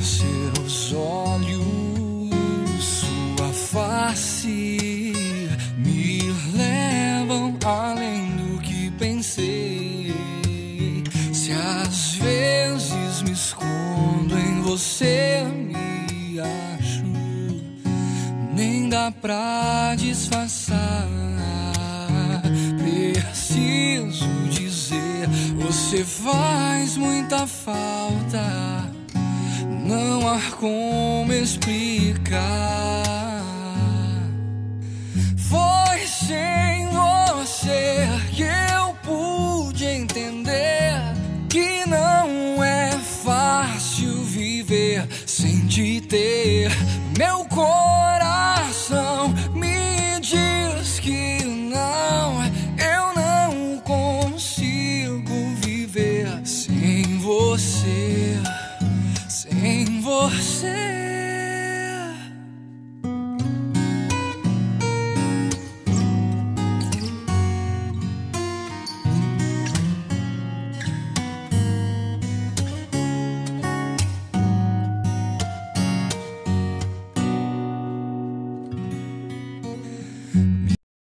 seus olhos, sua face me levam além do que pensei. Se às vezes me escondo em você, me acho, nem dá pra disfarçar. Preciso dizer, você faz muita falta, não há como explicar. Foi sem você que eu pude entender que não é fácil viver sem te ter. Meu coração